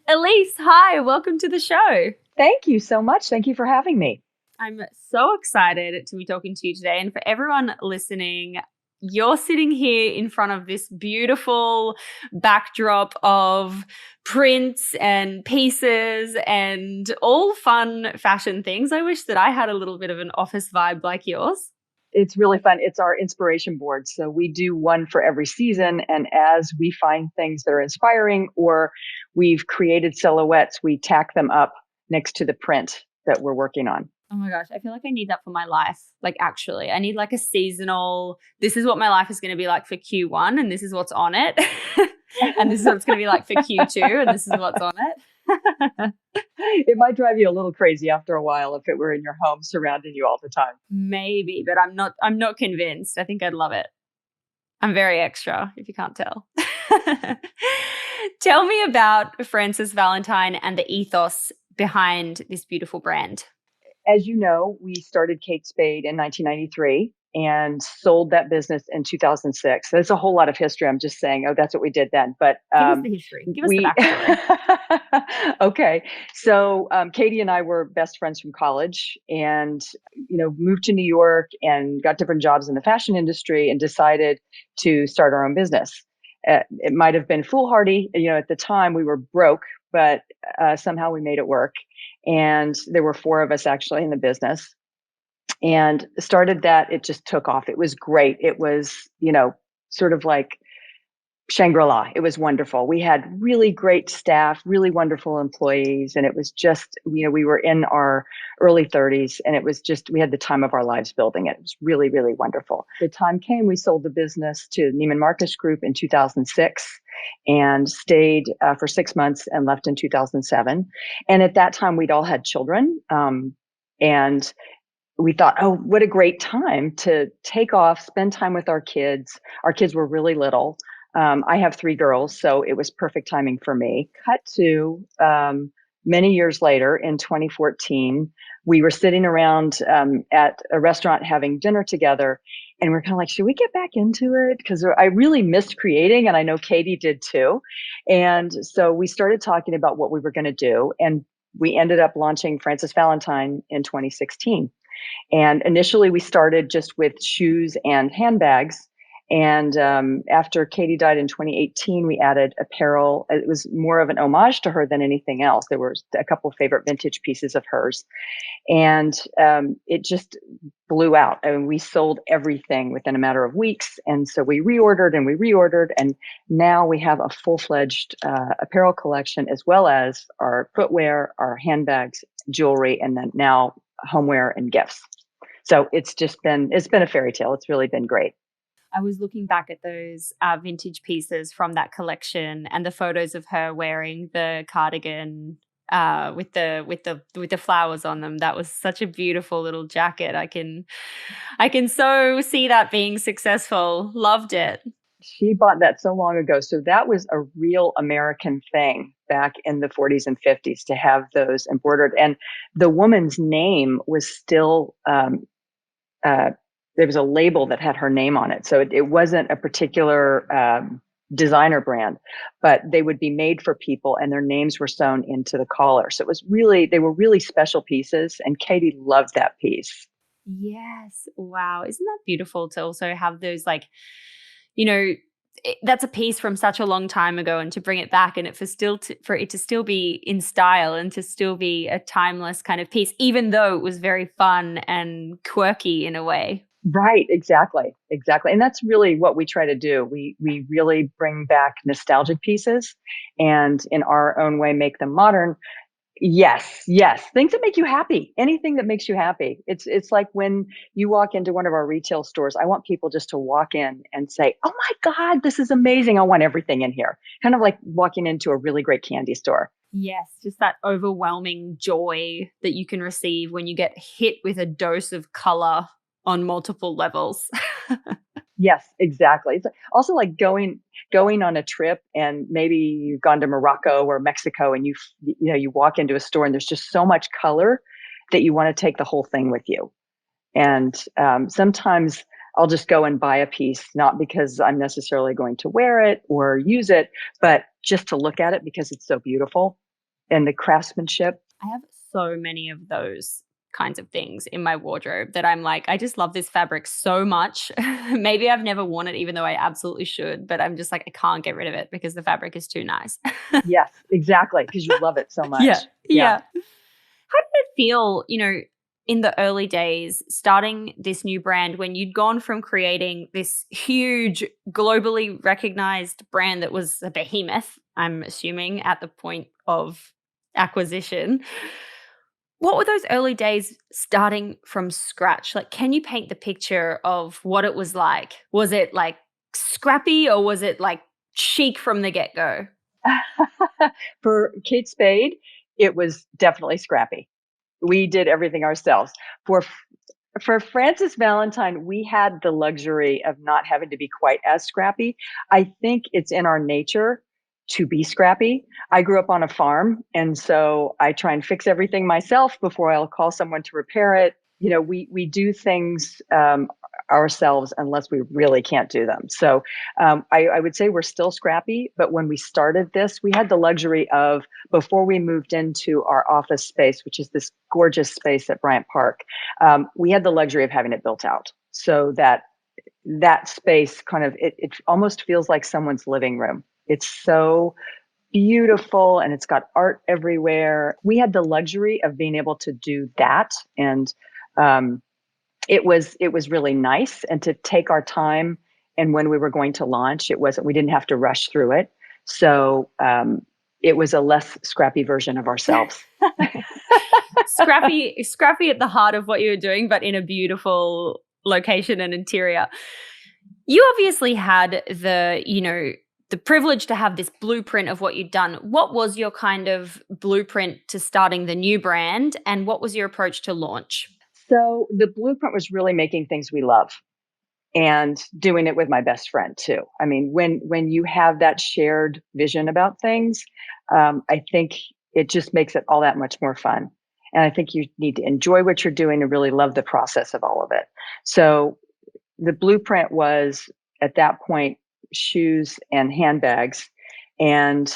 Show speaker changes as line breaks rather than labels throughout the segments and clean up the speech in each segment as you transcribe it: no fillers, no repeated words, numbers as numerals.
Elyce, hi, welcome to the show.
Thank you so much. Thank you for having me.
I'm so excited to be talking to you today. And for everyone listening, you're sitting here in front of this beautiful backdrop of prints and pieces and all fun fashion things. I wish that I had a little bit of an office vibe like yours.
It's really fun. It's our inspiration board. So we do one for every season. And as we find things that are inspiring or we've created silhouettes, we tack them up next to the print that we're working on.
Oh my gosh, I feel like I need that for my life. Like, actually, I need like a seasonal, this is what my life is going to be like for Q1, and this is what's on it. And this is what it's going to be like for Q2, and this is what's on it.
It might drive you a little crazy after a while if it were in your home surrounding you all the time.
Maybe, but I'm not convinced. I think I'd love it. I'm very extra, if you can't tell. Tell me about Frances Valentine and the ethos behind this beautiful brand.
As you know, we started Kate Spade in 1993 and sold that business in 2006. There's a whole lot of history. I'm just saying, oh, that's what we did then. But
Give us the history. Give us the
we,
backstory.
okay. So Katie and I were best friends from college and, moved to New York and got different jobs in the fashion industry and decided to start our own business. It might have been foolhardy. At the time we were broke, but somehow we made it work. And there were four of us actually in the business and started that. It just took off. It was great. It was, sort of like Shangri-La. It was wonderful. We had really great staff, really wonderful employees. And it was just, we were in our early 30s and it was just, we had the time of our lives building it. It was really, really wonderful. The time came, we sold the business to Neiman Marcus Group in 2006 and stayed for 6 months and left in 2007. And at that time, we'd all had children. And we thought, oh, what a great time to take off, spend time with our kids. Our kids were really little. I have three girls, so it was perfect timing for me. Cut to many years later in 2014, we were sitting around at a restaurant having dinner together, and we're kind of like, should we get back into it? Because I really missed creating, and I know Katie did too. And so we started talking about what we were going to do, and we ended up launching Frances Valentine in 2016. And initially, we started just with shoes and handbags. And after Katie died in 2018, we added apparel. It was more of an homage to her than anything else. There were a couple of favorite vintage pieces of hers. And it just blew out. I mean, we sold everything within a matter of weeks. And so we reordered and we reordered. And now we have a full-fledged apparel collection, as well as our footwear, our handbags, jewelry, and then now homeware and gifts. So it's been a fairy tale. It's really been great.
I was looking back at those vintage pieces from that collection and the photos of her wearing the cardigan with the flowers on them. That was such a beautiful little jacket. I can so see that being successful. Loved it.
She bought that so long ago. So that was a real American thing back in the 40s and 50s to have those embroidered. And the woman's name was still there was a label that had her name on it. So it wasn't a particular designer brand, but they would be made for people and their names were sewn into the collar. So they were really special pieces. And Katie loved that piece.
Yes. Wow. Isn't that beautiful to also have those, like, you know, that's a piece from such a long time ago, and to bring it back and for it to still be in style and to still be a timeless kind of piece, even though it was very fun and quirky in a way.
Right, exactly. Exactly. And that's really what we try to do. We really bring back nostalgic pieces and in our own way make them modern. Yes, yes. Things that make you happy. Anything that makes you happy. It's like when you walk into one of our retail stores, I want people just to walk in and say, "Oh my God, this is amazing. I want everything in here." Kind of like walking into a really great candy store.
Yes, just that overwhelming joy that you can receive when you get hit with a dose of color on multiple levels.
Yes, exactly. It's also like going on a trip and maybe you've gone to Morocco or Mexico and you walk into a store and there's just so much color that you want to take the whole thing with you. And sometimes I'll just go and buy a piece, not because I'm necessarily going to wear it or use it, but just to look at it because it's so beautiful. and the craftsmanship.
I have so many of those kinds of things in my wardrobe that I'm like, I just love this fabric so much. Maybe I've never worn it, even though I absolutely should, but I'm just like, I can't get rid of it because the fabric is too nice.
Yes, exactly. Because you love it so
Yeah.
much. Yeah.
Yeah. How did it feel, in the early days, starting this new brand when you'd gone from creating this huge, globally recognized brand that was a behemoth, I'm assuming, at the point of acquisition? What were those early days starting from scratch? Like, can you paint the picture of what it was like? Was it like scrappy or was it like chic from the get go?
For Kate Spade, it was definitely scrappy. We did everything ourselves. For for Frances Valentine, we had the luxury of not having to be quite as scrappy. I think it's in our nature to be scrappy. I grew up on a farm, and so I try and fix everything myself before I'll call someone to repair it. We do things ourselves unless we really can't do them. So I would say we're still scrappy, but when we started this, we had the luxury of, before we moved into our office space, which is this gorgeous space at Bryant Park, we had the luxury of having it built out so that that space kind of, it almost feels like someone's living room. It's so beautiful and it's got art everywhere. We had the luxury of being able to do that. And um, it was really nice, and to take our time. And when we were going to launch, we didn't have to rush through it. So it was a less scrappy version of ourselves.
Scrappy at the heart of what you were doing, but in a beautiful location and interior. You obviously had the privilege to have this blueprint of what you'd done. What was your kind of blueprint to starting the new brand, and what was your approach to launch?
So the blueprint was really making things we love and doing it with my best friend too. I mean, when you have that shared vision about things, I think it just makes it all that much more fun. And I think you need to enjoy what you're doing and really love the process of all of it. So the blueprint was, at that point, shoes and handbags, and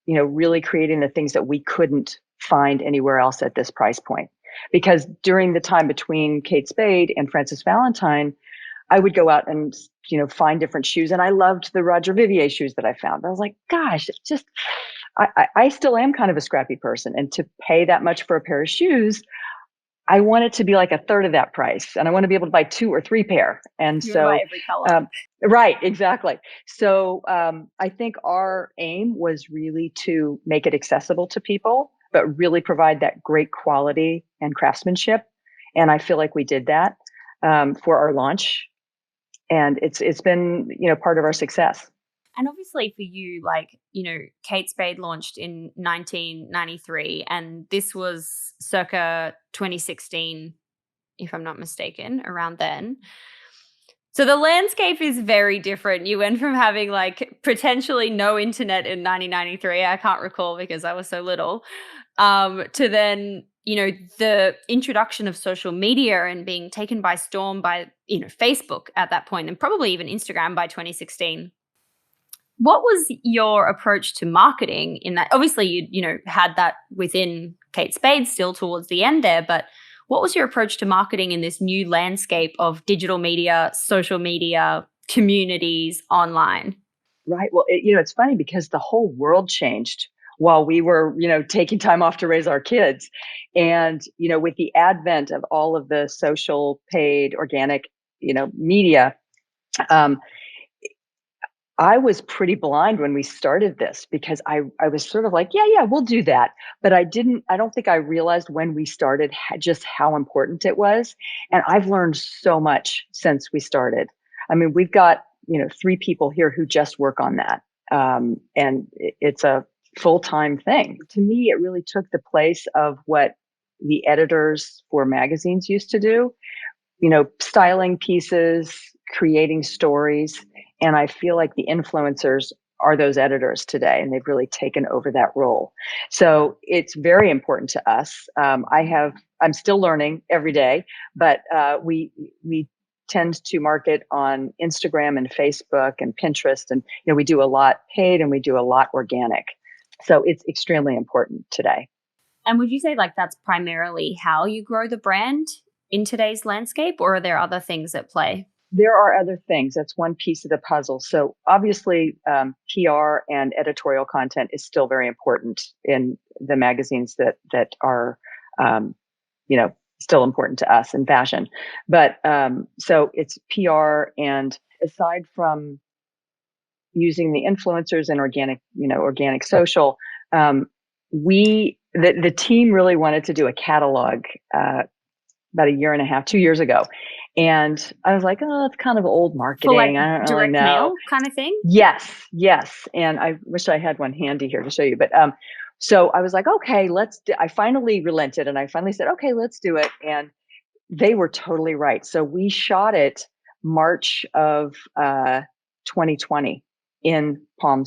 really creating the things that we couldn't find anywhere else at this price point. Because during the time between Kate Spade and Frances Valentine, I would go out and find different shoes, and I loved the Roger Vivier shoes that I found. I was like, gosh, it's just I still am kind of a scrappy person, and to pay that much for a pair of shoes, I want it to be like a third of that price, and I want to be able to buy 2 or 3 pair. And
You would buy
so,
every color.
right, exactly. So I think our aim was really to make it accessible to people, but really provide that great quality and craftsmanship. And I feel like we did that for our launch, and it's been part of our success.
And obviously for you, like, Kate Spade launched in 1993, and this was circa 2016, if I'm not mistaken, around then. So the landscape is very different. You went from having like potentially no internet in 1993, I can't recall because I was so little, to then, the introduction of social media and being taken by storm by, Facebook at that point, and probably even Instagram by 2016. What was your approach to marketing in that? Obviously, you had that within Kate Spade still towards the end there, but what was your approach to marketing in this new landscape of digital media, social media, communities, online?
Right. Well, it's funny because the whole world changed while we were, taking time off to raise our kids. And, with the advent of all of the social, paid, organic, media, um, I was pretty blind when we started this, because I was sort of like, yeah, we'll do that. But I don't think I realized when we started just how important it was. And I've learned so much since we started. I mean, we've got, 3 people here who just work on that. And it's a full-time thing. To me, it really took the place of what the editors for magazines used to do, styling pieces, creating stories. And I feel like the influencers are those editors today, and they've really taken over that role. So it's very important to us. I'm still learning every day, but we tend to market on Instagram and Facebook and Pinterest, and we do a lot paid and we do a lot organic. So it's extremely important today.
And would you say like that's primarily how you grow the brand in today's landscape, or are there other things at play?
There are other things. That's one piece of the puzzle. So obviously, PR and editorial content is still very important in the magazines that are, still important to us in fashion. But so it's PR, and aside from using the influencers and organic social, the team really wanted to do a catalog about a year and a half, 2 years ago. And I was like, oh, that's kind of old marketing.
For like
I don't really
direct
know.
mail kind of thing?
Yes. And I wish I had one handy here to show you. But so I was like, okay, I finally relented and I finally said, okay, let's do it. And they were totally right. So we shot it March of 2020 in Palm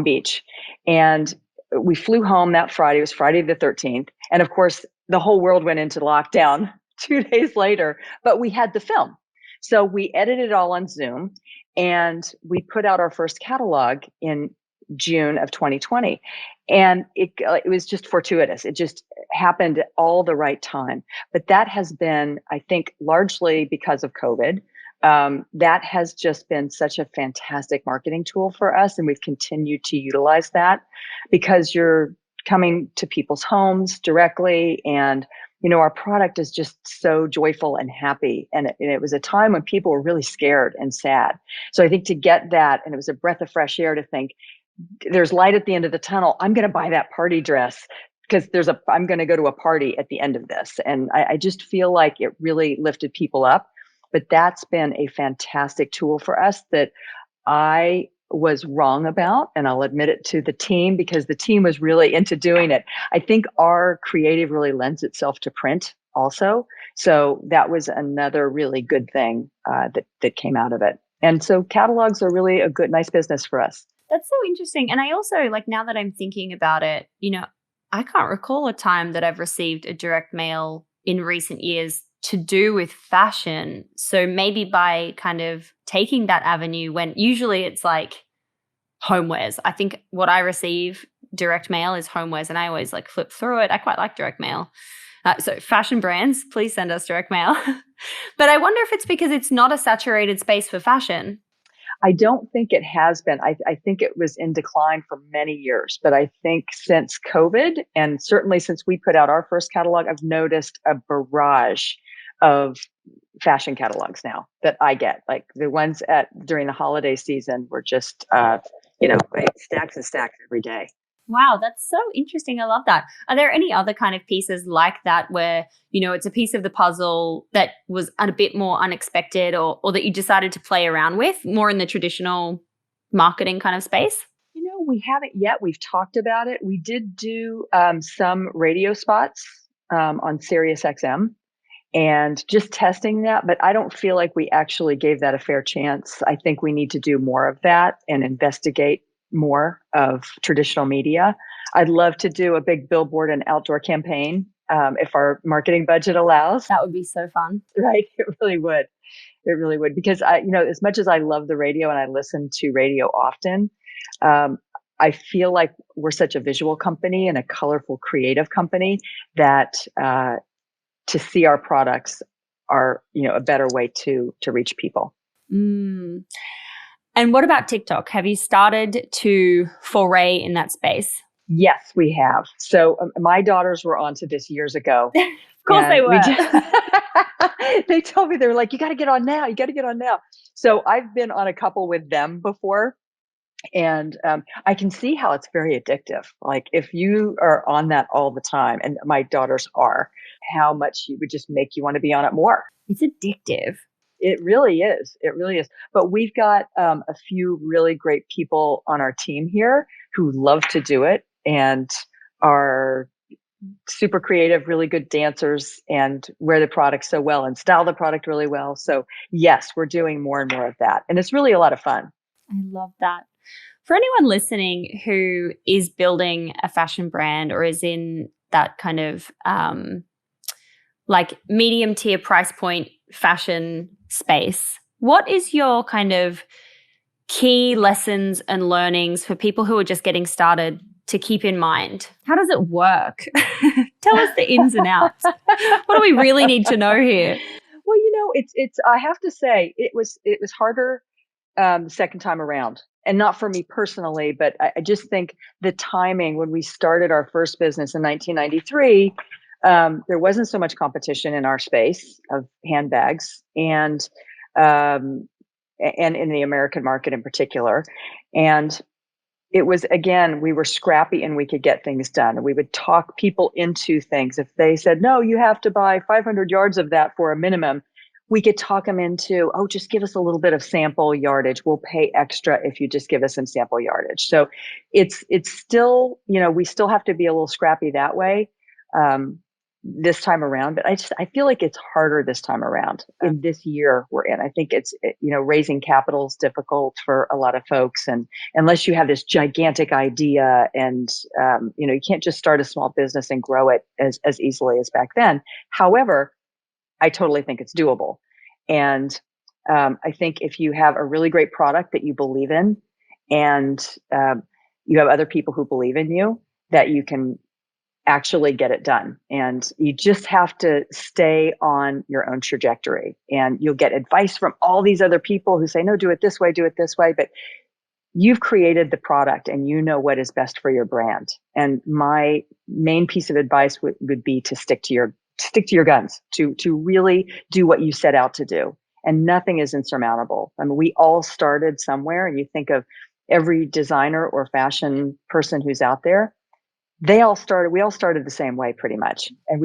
Beach. And we flew home that Friday. It was Friday the 13th. And of course, the whole world went into lockdown 2 days later, but we had the film. So we edited it all on Zoom and we put out our first catalog in June of 2020. And it was just fortuitous. It just happened at all the right time. But that has been, I think, largely because of COVID. That has just been such a fantastic marketing tool for us. And we've continued to utilize that because you're coming to people's homes directly. And, our product is just so joyful and happy. And it was a time when people were really scared and sad. So I think to get that, and it was a breath of fresh air to think, there's light at the end of the tunnel. I'm going to buy that party dress because I'm going to go to a party at the end of this. And I just feel like it really lifted people up. But that's been a fantastic tool for us that I was wrong about. And I'll admit it to the team because the team was really into doing it. I think our creative really lends itself to print also. So that was another really good thing that came out of it. And so catalogs are really a nice business for us.
That's so interesting. And I also, like, now that I'm thinking about it, I can't recall a time that I've received a direct mail in recent years to do with fashion. So maybe by kind of taking that avenue, when usually it's like homewares. I think what I receive direct mail is homewares, and I always like flip through it. I quite like direct mail. So fashion brands, please send us direct mail. But I wonder if it's because it's not a saturated space for fashion.
I don't think it has been. I think it was in decline for many years. But I think since COVID, and certainly since we put out our first catalog, I've noticed a barrage of fashion catalogs now that I get. Like the ones during the holiday season were just, stacks and stacks every day.
Wow, that's so interesting. I love that. Are there any other kind of pieces like that where, it's a piece of the puzzle that was a bit more unexpected or that you decided to play around with more in the traditional marketing kind of space?
We haven't yet. We've talked about it. We did do some radio spots on Sirius XM and just testing that, but I don't feel like we actually gave that a fair chance. I think we need to do more of that and investigate more of traditional media. I'd love to do a big billboard and outdoor campaign if our marketing budget allows.
That would be so fun.
Right? It really would. It really would. Because as much as I love the radio and I listen to radio often, I feel like we're such a visual company and a colorful, creative company that to see our products are, a better way to reach people.
Mm. And what about TikTok? Have you started to foray in that space?
Yes, we have. So my daughters were onto this years ago.
Of course they were.
They told me, they were like, you got to get on now. You got to get on now. So I've been on a couple with them before. And I can see how it's very addictive. Like if you are on that all the time, and my daughters are, how much it would just make you want to be on it more.
It's addictive.
It really is. It really is. But we've got a few really great people on our team here who love to do it and are super creative, really good dancers, and wear the product so well and style the product really well. So yes, we're doing more and more of that. And it's really a lot of fun.
I love that. For anyone listening who is building a fashion brand or is in that kind of like medium tier price point fashion space, what is your kind of key lessons and learnings for people who are just getting started to keep in mind? How does it work? Tell us the ins and outs. What do we really need to know here?
Well, it's I have to say it was harder the second time around. And not for me personally, but I just think the timing when we started our first business in 1993, there wasn't so much competition in our space of handbags and in the American market in particular. And it was, again, we were scrappy and we could get things done. We would talk people into things. If they said, no, you have to buy 500 yards of that for a minimum, we could talk them into, oh, just give us a little bit of sample yardage. We'll pay extra if you just give us some sample yardage. So it's still, we still have to be a little scrappy that way this time around. But I feel like it's harder this time around in this year we're in. I think it's, raising capital is difficult for a lot of folks. And unless you have this gigantic idea and, you can't just start a small business and grow it as easily as back then. However, I totally think it's doable. And I think if you have a really great product that you believe in and you have other people who believe in you, that you can actually get it done. And you just have to stay on your own trajectory. And you'll get advice from all these other people who say, no, do it this way, do it this way. But you've created the product and you know what is best for your brand. And my main piece of advice would be to stick to your guns, to really do what you set out to do. And nothing is insurmountable. I mean, we all started somewhere, and you think of every designer or fashion person who's out there, we all started the same way pretty much. And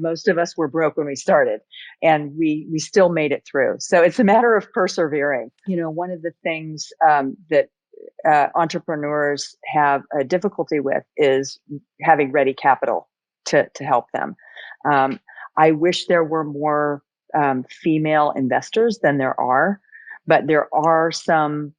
most of us were broke when we started, and we still made it through. So it's a matter of persevering. One of the things that entrepreneurs have a difficulty with is having ready capital to help them. I wish there were more female investors than there are, but there are some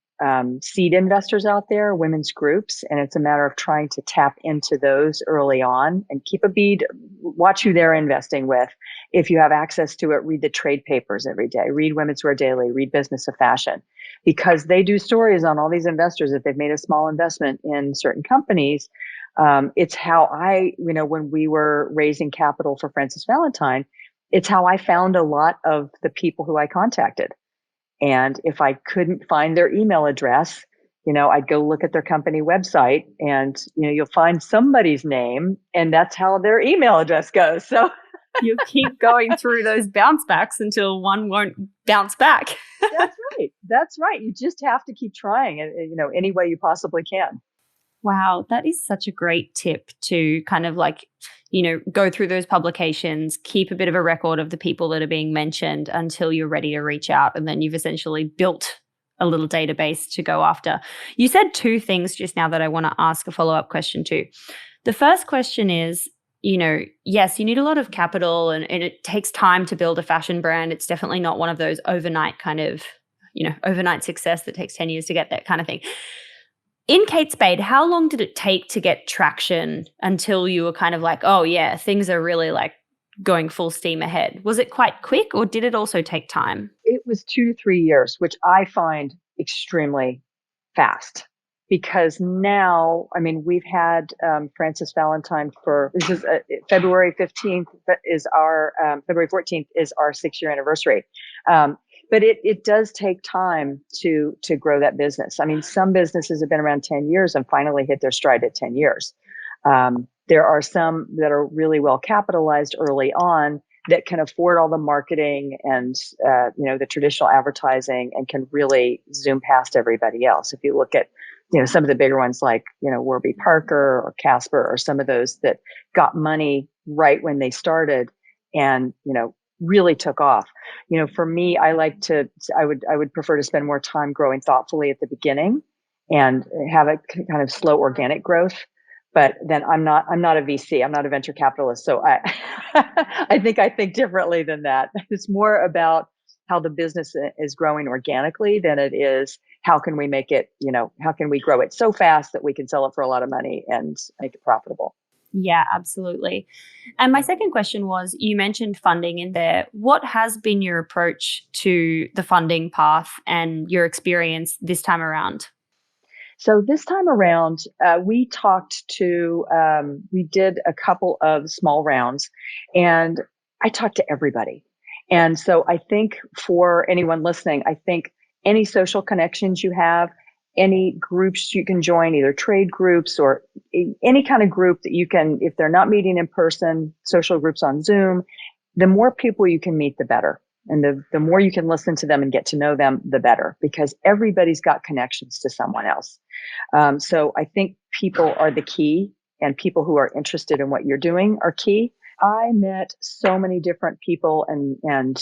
seed investors out there, women's groups, and it's a matter of trying to tap into those early on and keep a bead, watch who they're investing with. If you have access to it, read the trade papers every day, read Women's Wear Daily, read Business of Fashion, because they do stories on all these investors if they've made a small investment in certain companies. It's how when we were raising capital for Frances Valentine, it's how I found a lot of the people who I contacted. And if I couldn't find their email address, I'd go look at their company website and, you'll find somebody's name and that's how their email address goes. So
you keep going through those bounce backs until one won't bounce back.
That's right. You just have to keep trying, any way you possibly can.
Wow, that is such a great tip to kind of go through those publications, keep a bit of a record of the people that are being mentioned until you're ready to reach out. And then you've essentially built a little database to go after. You said two things just now that I want to ask a follow-up question to. The first question is, yes, you need a lot of capital and it takes time to build a fashion brand. It's definitely not one of those overnight kind of, overnight success that takes 10 years to get that kind of thing. In Kate Spade, how long did it take to get traction until you were kind of like, oh yeah, things are really going full steam ahead? Was it quite quick or did it also take time?
It was 2 to 3 years, which I find extremely fast. Because now, we've had Frances Valentine this is February 15th February 14th is our 6-year anniversary. But it does take time to grow that business. Some businesses have been around 10 years and finally hit their stride at 10 years. There are some that are really well capitalized early on that can afford all the marketing and, the traditional advertising and can really zoom past everybody else. If you look at, some of the bigger ones like, Warby Parker or Casper or some of those that got money right when they started and, really took off. For me, I would prefer to spend more time growing thoughtfully at the beginning and have a kind of slow organic growth. But then I'm not a VC. I'm not a venture capitalist. So I think differently than that. It's more about how the business is growing organically than it is how can we make it, how can we grow it so fast that we can sell it for a lot of money and make it profitable.
Yeah, absolutely. And my second question was, you mentioned funding in there. What has been your approach to the funding path and your experience this time around?
So this time around, we did a couple of small rounds and I talked to everybody. And so I think for anyone listening, I think any social connections you have, any groups you can join, either trade groups or any kind of group that you can, if they're not meeting in person, social groups on Zoom, the more people you can meet, the better. And the more you can listen to them and get to know them, the better, because everybody's got connections to someone else. So I think people are the key, and people who are interested in what you're doing are key. I met so many different people and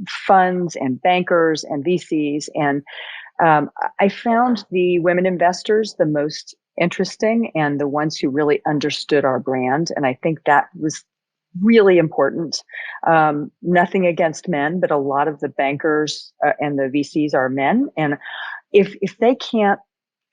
funds and bankers and VCs. And I found the women investors the most interesting and the ones who really understood our brand. And I think that was really important. Nothing against men, but a lot of the bankers and the VCs are men. And if they can't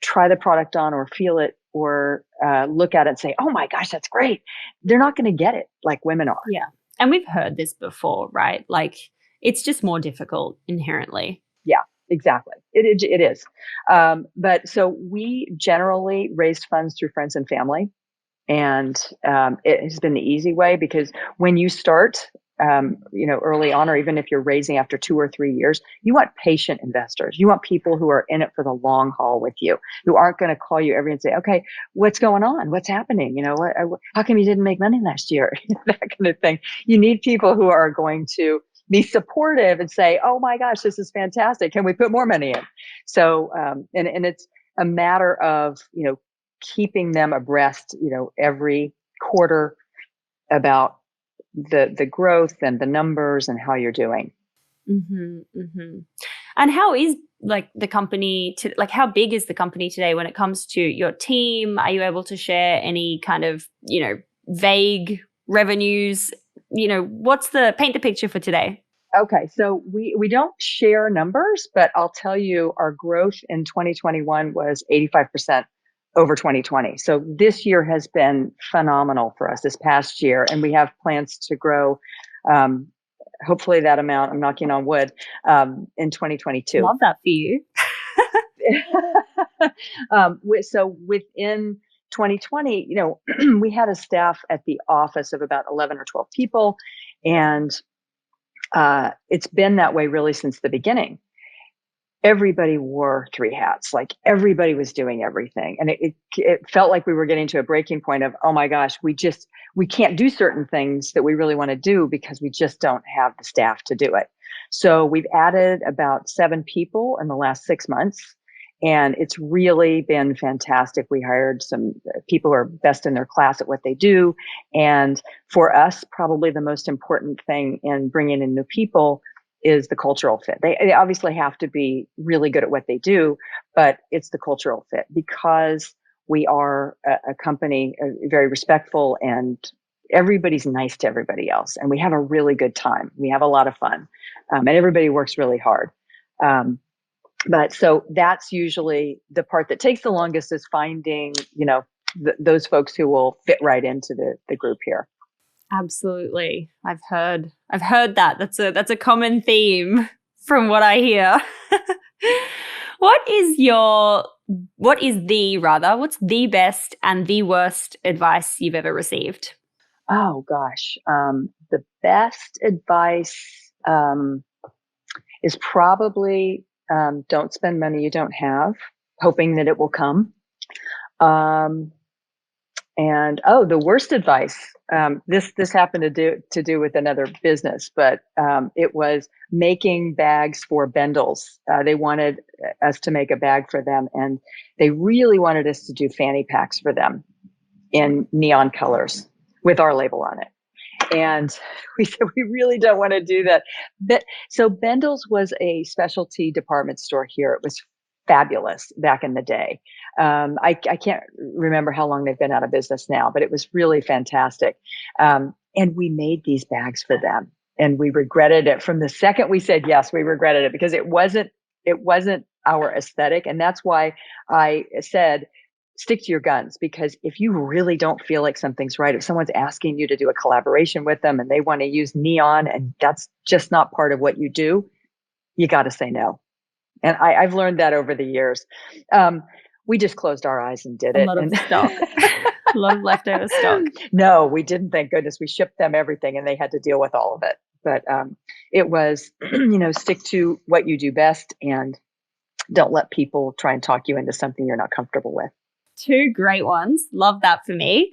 try the product on or feel it or look at it and say, oh my gosh, that's great, they're not going to get it like women are.
Yeah. And we've heard this before, right? Like it's just more difficult inherently.
Yeah, exactly. It is. But so we generally raised funds through friends and family. And it has been the easy way, because when you start, early on, or even if you're raising after 2 or 3 years, you want patient investors. You want people who are in it for the long haul with you, who aren't going to call you every and say, okay, what's going on? What's happening? How come you didn't make money last year? That kind of thing. You need people who are going to be supportive and say, oh my gosh, this is fantastic. Can we put more money in? So, and it's a matter of, keeping them abreast, every quarter about the growth and the numbers and how you're doing.
Mm-hmm, mm-hmm. And how is the company how big is the company today when it comes to your team? Are you able to share any kind of, vague revenues? Paint the picture for today?
Okay, so we don't share numbers, but I'll tell you our growth in 2021 was 85% over 2020. So this year has been phenomenal for us this past year, and we have plans to grow, hopefully that amount, I'm knocking on wood, in 2022.
Love that for you.
So within 2020, we had a staff at the office of about 11 or 12 people, and it's been that way really since the beginning. Everybody wore 3 hats, like everybody was doing everything. And it felt like we were getting to a breaking point of, oh my gosh, we can't do certain things that we really want to do because we just don't have the staff to do it. So we've added about 7 people in the last 6 months, and it's really been fantastic. We hired some people who are best in their class at what they do. And for us, probably the most important thing in bringing in new people is the cultural fit. They obviously have to be really good at what they do, but it's the cultural fit, because we are a company very respectful and everybody's nice to everybody else. And we have a really good time. We have a lot of fun, and everybody works really hard. But so that's usually the part that takes the longest, is finding, those folks who will fit right into the group here.
Absolutely. I've heard that. That's a common theme from what I hear. What's the best and the worst advice you've ever received?
Oh gosh. The best advice is probably don't spend money you don't have, hoping that it will come. And the worst advice. This happened to do with another business, but it was making bags for Bendels. They wanted us to make a bag for them, and they really wanted us to do fanny packs for them in neon colors with our label on it. And we said, we really don't want to do that. So Bendel's was a specialty department store here. It was fabulous back in the day. I can't remember how long they've been out of business now, but it was really fantastic. And we made these bags for them, and we regretted it from the second we said yes. We regretted it because it wasn't our aesthetic, and that's why I said, stick to your guns, because if you really don't feel like something's right, if someone's asking you to do a collaboration with them and they want to use neon and that's just not part of what you do, you got to say no. And I've learned that over the years. We just closed our eyes and did
A
it.
lot of stock, a lot of leftover stock.
No, we didn't. Thank goodness. We shipped them everything and they had to deal with all of it. But it was, stick to what you do best and don't let people try and talk you into something you're not comfortable with.
Two great ones. Love that for me.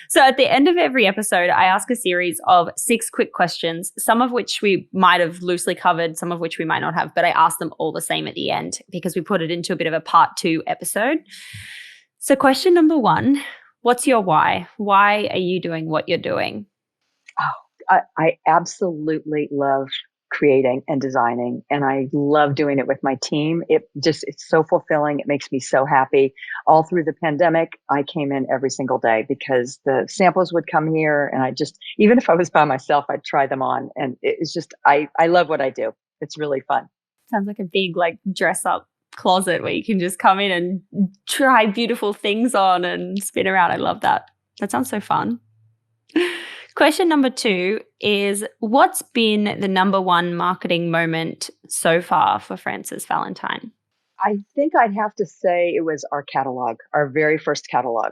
So at the end of every episode, I ask a series of 6 quick questions, some of which we might have loosely covered, some of which we might not have, but I ask them all the same at the end because we put it into a bit of a part 2 episode. So question number 1, what's your why? Why are you doing what you're doing?
Oh, I absolutely love creating and designing, and I love doing it with my team. It's so fulfilling. It makes me so happy. All through the pandemic, I came in every single day because the samples would come here, and even if I was by myself, I'd try them on. And it's just, I love what I do. It's really fun.
Sounds like a big dress up closet where you can just come in and try beautiful things on and spin around. I love that. That sounds so fun. Question number 2 is, what's been the number 1 marketing moment so far for Frances Valentine?
I think I'd have to say it was our catalog, our very first catalog.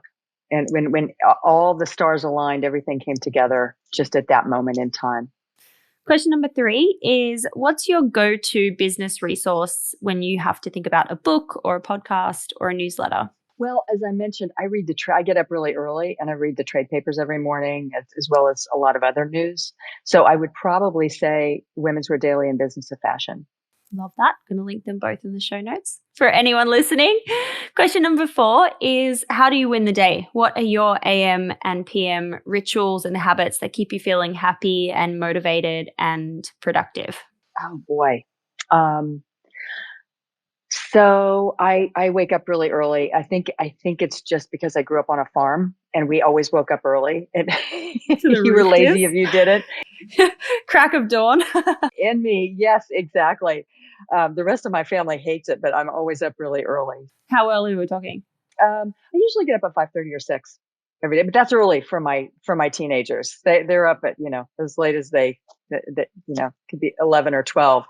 And when all the stars aligned, everything came together just at that moment in time.
Question number 3 is, what's your go-to business resource when you have to think about a book or a podcast or a newsletter?
Well, as I mentioned, I get up really early and I read the trade papers every morning, as well as a lot of other news. So I would probably say Women's Wear Daily and Business of Fashion.
Love that. Going to link them both in the show notes for anyone listening. Question number 4 is, how do you win the day? What are your AM and PM rituals and habits that keep you feeling happy and motivated and productive?
Oh boy. So I wake up really early. I think it's just because I grew up on a farm and we always woke up early. And you were lazy if you didn't.
Crack of dawn.
And me, yes, exactly. The rest of my family hates it, but I'm always up really early.
How early are we talking?
I usually get up at 5:30 or 6 every day, but that's early for my teenagers. They're up at as late as they could be 11 or 12.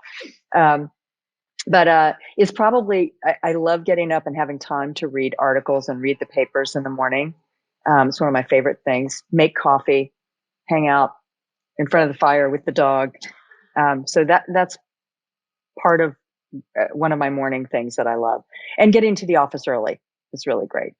But it's probably, I love getting up and having time to read articles and read the papers in the morning. It's one of my favorite things. Make coffee, hang out in front of the fire with the dog. So that's part of one of my morning things that I love. And getting to the office early is really great.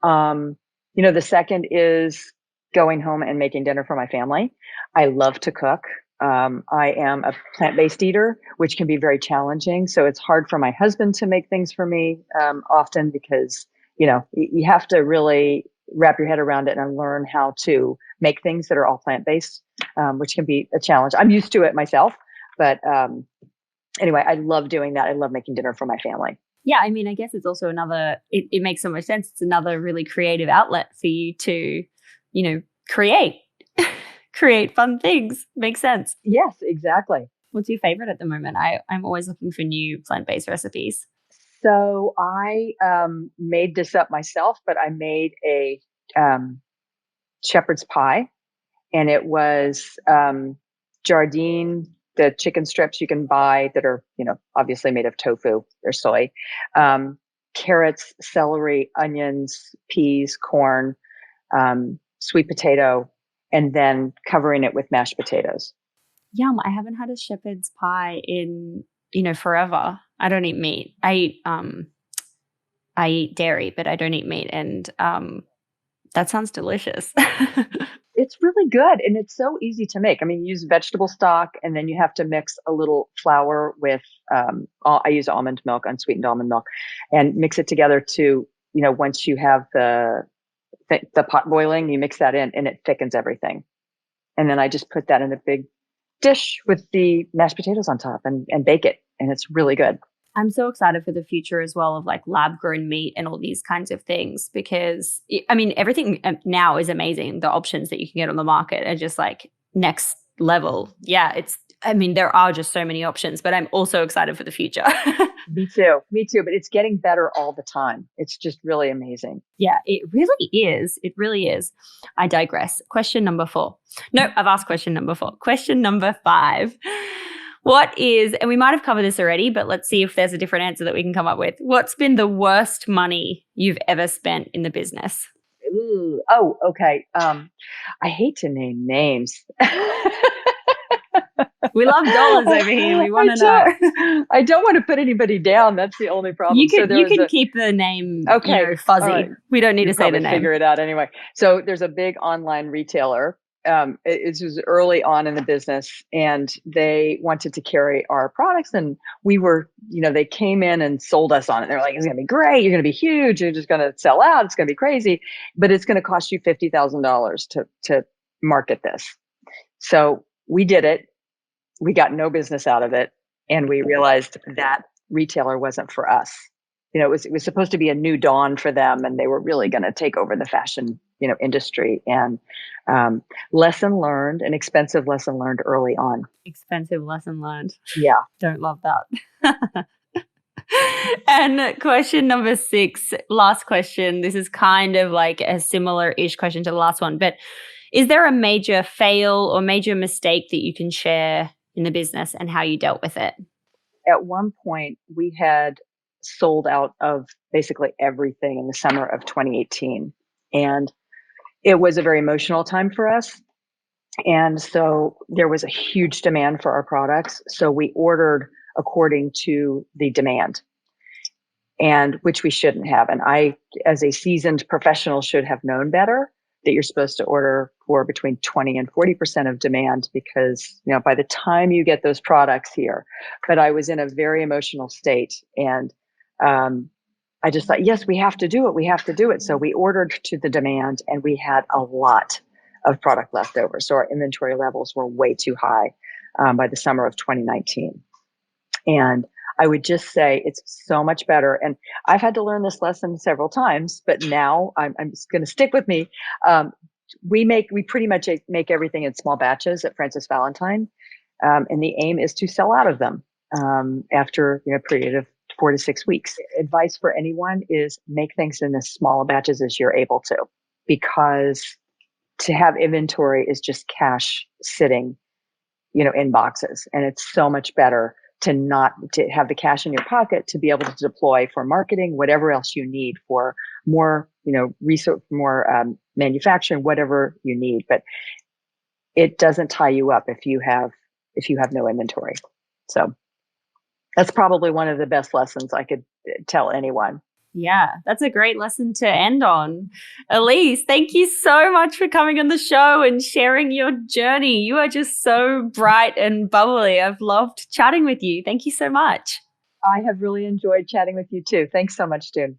The second is going home and making dinner for my family. I love to cook. I am a plant-based eater, which can be very challenging. So it's hard for my husband to make things for me often because, you have to really wrap your head around it and learn how to make things that are all plant-based, which can be a challenge. I'm used to it myself, but anyway, I love doing that. I love making dinner for my family.
Yeah, I mean, I guess it's also it makes so much sense. It's another really creative outlet for you to, create fun things. Makes sense.
Yes, exactly.
What's your favorite at the moment? I'm always looking for new plant-based recipes.
So I made this up myself, but I made a shepherd's pie, and it was Jardine, the chicken strips you can buy that are, obviously made of tofu or soy, carrots, celery, onions, peas, corn, sweet potato, and then covering it with mashed potatoes.
Yum. I haven't had a shepherd's pie in, forever. I don't eat meat. I eat dairy, but I don't eat meat. And that sounds delicious.
It's really good. And it's so easy to make. I mean, you use vegetable stock and then you have to mix a little flour with, I use almond milk, unsweetened almond milk, and mix it together to, once you have the pot boiling, you mix that in and it thickens everything. And then I just put that in a big dish with the mashed potatoes on top and bake it. And it's really good.
I'm so excited for the future as well of lab grown meat and all these kinds of things because everything now is amazing. The options that you can get on the market are just next level. Yeah, there are just so many options, but I'm also excited for the future.
Me too. But it's getting better all the time. It's just really amazing.
Yeah, it really is. It really is. I digress. Question number 4. No, I've asked question number 4. Question number 5. What is, and we might have covered this already, but let's see if there's a different answer that we can come up with. What's been the worst money you've ever spent in the business?
Ooh. Oh, okay. I hate to name names.
We love dollars over here. We want to know.
I don't want to put anybody down. That's the only problem.
You can keep the name, fuzzy. Right. We don't need to say the name.
Figure it out anyway. So there's a big online retailer. It was early on in the business, and they wanted to carry our products, and we were, they came in and sold us on it. They're like, "It's going to be great. You're going to be huge. You're just going to sell out. It's going to be crazy, but it's going to cost you $50,000 to market this." So we did it. We got no business out of it, and we realized that retailer wasn't for us. It was supposed to be a new dawn for them, and they were really going to take over the fashion, industry. And lesson learned, an expensive lesson learned early on.
Expensive lesson learned.
Yeah.
Don't love that. And question number 6, last question. This is kind of like a similar-ish question to the last one, but is there a major fail or major mistake that you can share in the business and how you dealt with it?
At one point, we had sold out of basically everything in the summer of 2018. And it was a very emotional time for us. And so there was a huge demand for our products. So we ordered according to the demand, and which we shouldn't have. And I, as a seasoned professional, should have known better that you're supposed to order for between 20 and 40% of demand, because, by the time you get those products here. But I was in a very emotional state, and I just thought, yes, we have to do it. We have to do it. So we ordered to the demand, and we had a lot of product left over. So our inventory levels were way too high by the summer of 2019. And I would just say it's so much better. And I've had to learn this lesson several times, but now I'm just going to stick with me. We pretty much make everything in small batches at Frances Valentine. And the aim is to sell out of them after a period of 4 to 6 weeks. Advice for anyone is make things in as small batches as you're able to, because to have inventory is just cash sitting, in boxes. And it's so much better to have the cash in your pocket to be able to deploy for marketing, whatever else you need for more, research, more manufacturing, whatever you need. But it doesn't tie you up if you have no inventory. So that's probably one of the best lessons I could tell anyone.
Yeah, that's a great lesson to end on. Elyce, thank you so much for coming on the show and sharing your journey. You are just so bright and bubbly. I've loved chatting with you. Thank you so much.
I have really enjoyed chatting with you too. Thanks so much, June.